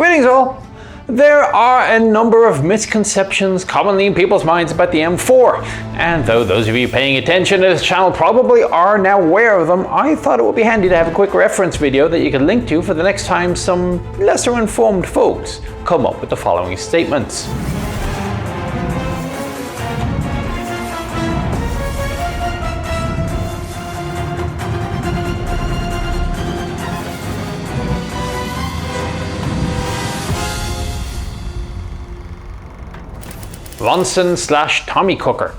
Greetings all! There are a number of misconceptions commonly in people's minds about the M4, and though those of you paying attention to this channel probably are now aware of them, I thought it would be handy to have a quick reference video that you can link to for the next time some lesser informed folks come up with the following statements. Ronson/Tommy Cooker.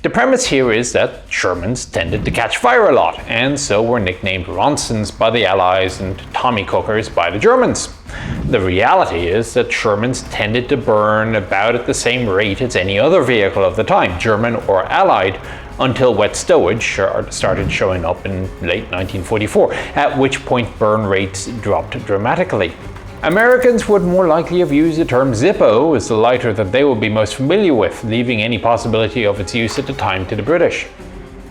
The premise here is that Shermans tended to catch fire a lot, and so were nicknamed Ronsons by the Allies and Tommy Cookers by the Germans. The reality is that Shermans tended to burn about at the same rate as any other vehicle of the time, German or Allied, until wet stowage started showing up in late 1944, at which point burn rates dropped dramatically. Americans would more likely have used the term Zippo as the lighter that they would be most familiar with, leaving any possibility of its use at the time to the British.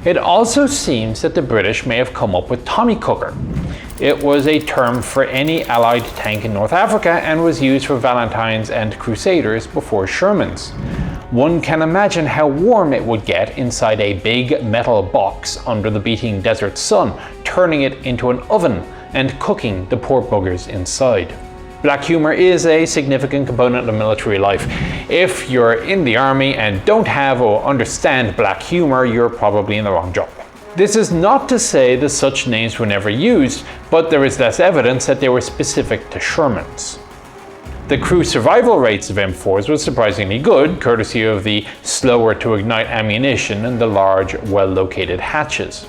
It also seems that the British may have come up with Tommy Cooker. It was a term for any Allied tank in North Africa and was used for Valentines and Crusaders before Shermans. One can imagine how warm it would get inside a big metal box under the beating desert sun, turning it into an oven and cooking the poor buggers inside. Black humor is a significant component of military life. If you're in the army and don't have or understand black humor, you're probably in the wrong job. This is not to say that such names were never used, but there is less evidence that they were specific to Shermans. The crew survival rates of M4s were surprisingly good, courtesy of the slower to ignite ammunition and the large, well-located hatches.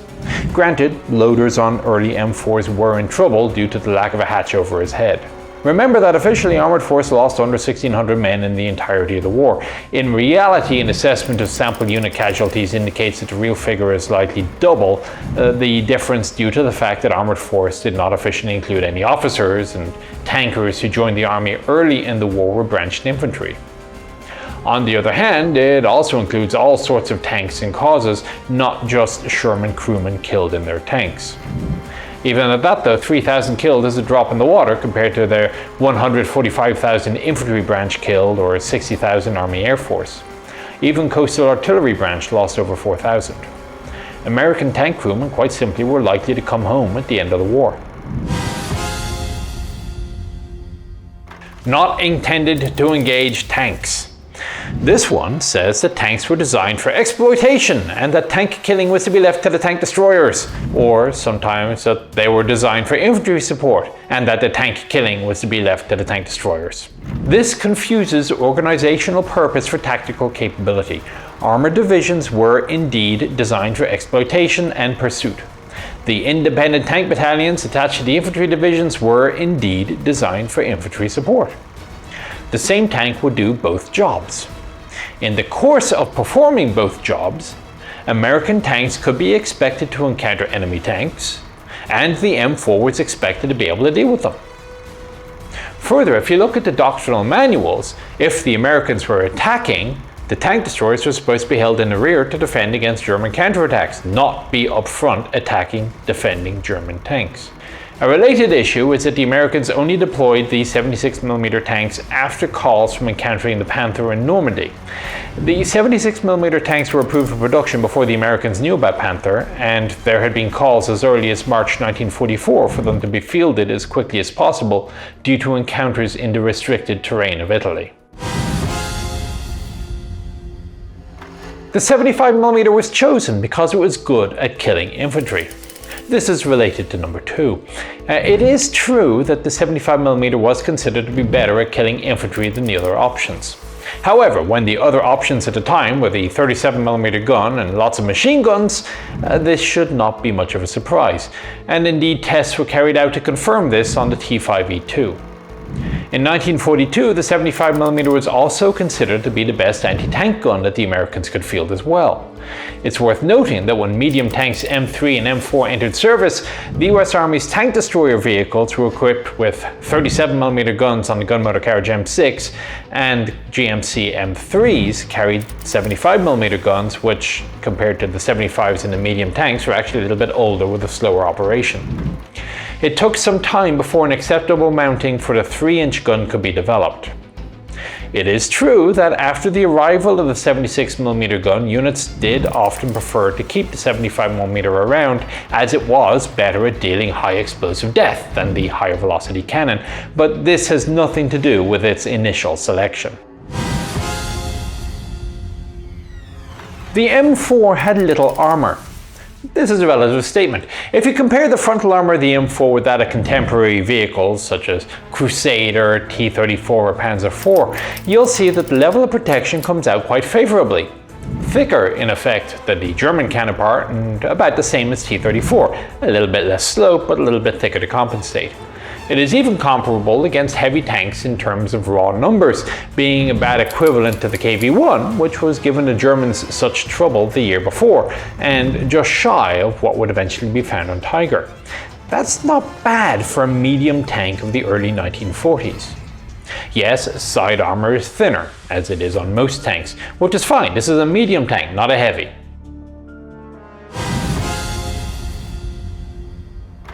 Granted, loaders on early M4s were in trouble due to the lack of a hatch over his head. Remember that officially Armoured Force lost under 1,600 men in the entirety of the war. In reality, an assessment of sample unit casualties indicates that the real figure is likely double, the difference due to the fact that Armoured Force did not officially include any officers, and tankers who joined the army early in the war were branched infantry. On the other hand, it also includes all sorts of tanks and causes, not just Sherman crewmen killed in their tanks. Even at that though, 3,000 killed is a drop in the water compared to their 145,000 infantry branch killed or 60,000 Army Air Force. Even Coastal Artillery branch lost over 4,000. American tank crewmen quite simply were likely to come home at the end of the war. Not intended to engage tanks. This one says that tanks were designed for exploitation and that tank killing was to be left to the tank destroyers, or sometimes that they were designed for infantry support and that the tank killing was to be left to the tank destroyers. This confuses organizational purpose for tactical capability. Armored divisions were indeed designed for exploitation and pursuit. The independent tank battalions attached to the infantry divisions were indeed designed for infantry support. The same tank would do both jobs. In the course of performing both jobs, American tanks could be expected to encounter enemy tanks, and the M4 was expected to be able to deal with them. Further, if you look at the doctrinal manuals, if the Americans were attacking, the tank destroyers were supposed to be held in the rear to defend against German counterattacks, not be up front attacking, defending German tanks. A related issue is that the Americans only deployed the 76mm tanks after calls from encountering the Panther in Normandy. The 76mm tanks were approved for production before the Americans knew about Panther, and there had been calls as early as March 1944 for them to be fielded as quickly as possible due to encounters in the restricted terrain of Italy. The 75mm was chosen because it was good at killing infantry. This is related to number 2. It is true that the 75mm was considered to be better at killing infantry than the other options. However, when the other options at the time were the 37mm gun and lots of machine guns, this should not be much of a surprise, and indeed tests were carried out to confirm this on the T5E2. In 1942, the 75mm was also considered to be the best anti-tank gun that the Americans could field as well. It's worth noting that when medium tanks M3 and M4 entered service, the US Army's tank destroyer vehicles were equipped with 37mm guns on the gunmotor carriage M6, and GMC M3s carried 75mm guns, which, compared to the 75s in the medium tanks, were actually a little bit older with a slower operation. It took some time before an acceptable mounting for the 3-inch gun could be developed. It is true that after the arrival of the 76mm gun, units did often prefer to keep the 75mm around, as it was better at dealing high explosive death than the higher velocity cannon, but this has nothing to do with its initial selection. The M4 had little armour. This is a relative statement. If you compare the frontal armour of the M4 with that of contemporary vehicles such as Crusader, T-34 or Panzer IV, you'll see that the level of protection comes out quite favourably. Thicker, in effect, than the German counterpart and about the same as T-34, a little bit less slope but a little bit thicker to compensate. It is even comparable against heavy tanks in terms of raw numbers, being about equivalent to the KV-1, which was given the Germans such trouble the year before, and just shy of what would eventually be found on Tiger. That's not bad for a medium tank of the early 1940s. Yes, side armour is thinner, as it is on most tanks, which is fine. This is a medium tank, not a heavy.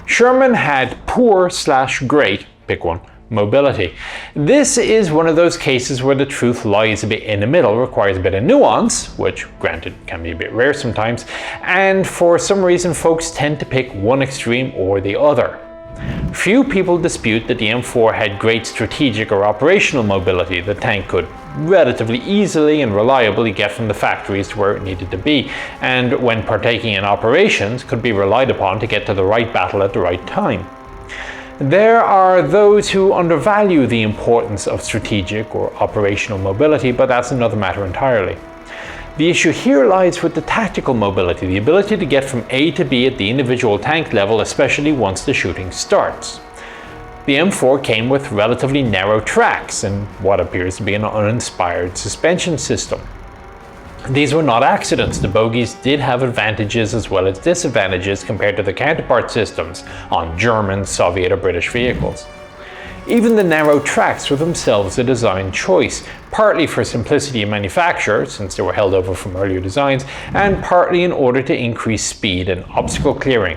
Sherman had poor/great, pick one, mobility. This is one of those cases where the truth lies a bit in the middle, requires a bit of nuance, which granted can be a bit rare sometimes, and for some reason folks tend to pick one extreme or the other. Few people dispute that the M4 had great strategic or operational mobility. The tank could relatively easily and reliably get from the factories to where it needed to be, and when partaking in operations could be relied upon to get to the right battle at the right time. There are those who undervalue the importance of strategic or operational mobility, but that's another matter entirely. The issue here lies with the tactical mobility, the ability to get from A to B at the individual tank level, especially once the shooting starts. The M4 came with relatively narrow tracks and what appears to be an uninspired suspension system. These were not accidents. The bogies did have advantages as well as disadvantages compared to the counterpart systems on German, Soviet or British vehicles. Even the narrow tracks were themselves a design choice, partly for simplicity of manufacture, since they were held over from earlier designs, and partly in order to increase speed and obstacle clearing.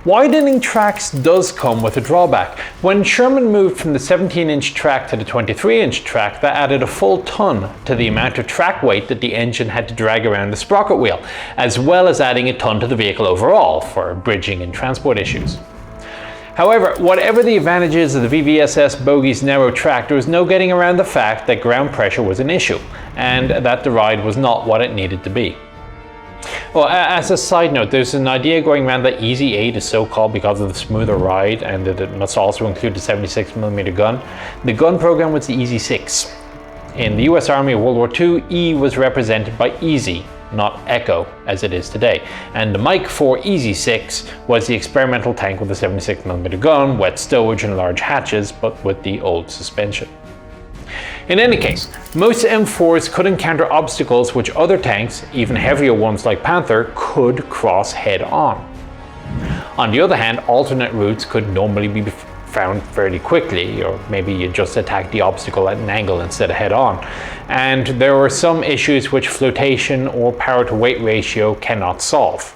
Widening tracks does come with a drawback. When Sherman moved from the 17-inch track to the 23-inch track, that added a full ton to the amount of track weight that the engine had to drag around the sprocket wheel, as well as adding a ton to the vehicle overall for bridging and transport issues. However, whatever the advantages of the VVSS bogey's narrow track, there was no getting around the fact that ground pressure was an issue, and that the ride was not what it needed to be. Well, as a side note, there's an idea going around that Easy 8 is so called because of the smoother ride, and that it must also include the 76mm gun. The gun program was the Easy 6. In the US Army of World War II, E was represented by Easy, not Echo, as it is today, and the Mike 4 Easy 6 was the experimental tank with a 76mm gun, wet stowage and large hatches, but with the old suspension. In any case, most M4s could encounter obstacles which other tanks, even heavier ones like Panther, could cross head on. On the other hand, alternate routes could normally be found fairly quickly, or maybe you just attack the obstacle at an angle instead of head on. And there were some issues which flotation or power to weight ratio cannot solve.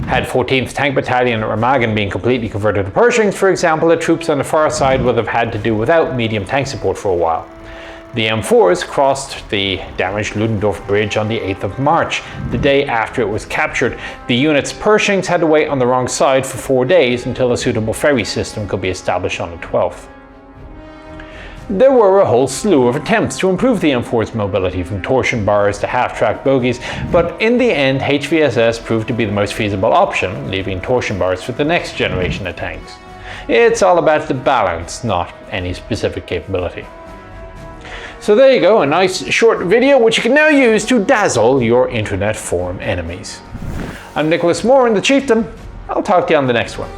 Had 14th Tank Battalion at Remagen been completely converted to Pershings, for example, the troops on the far side would have had to do without medium tank support for a while. The M4s crossed the damaged Ludendorff Bridge on the 8th of March. The day after it was captured, the unit's Pershings had to wait on the wrong side for 4 days until a suitable ferry system could be established on the 12th. There were a whole slew of attempts to improve the M4's mobility, from torsion bars to half-track bogies, but in the end HVSS proved to be the most feasible option, leaving torsion bars for the next generation of tanks. It's all about the balance, not any specific capability. So there you go, a nice short video which you can now use to dazzle your internet forum enemies. I'm Nicholas Moran, the Chieftain. I'll talk to you on the next one.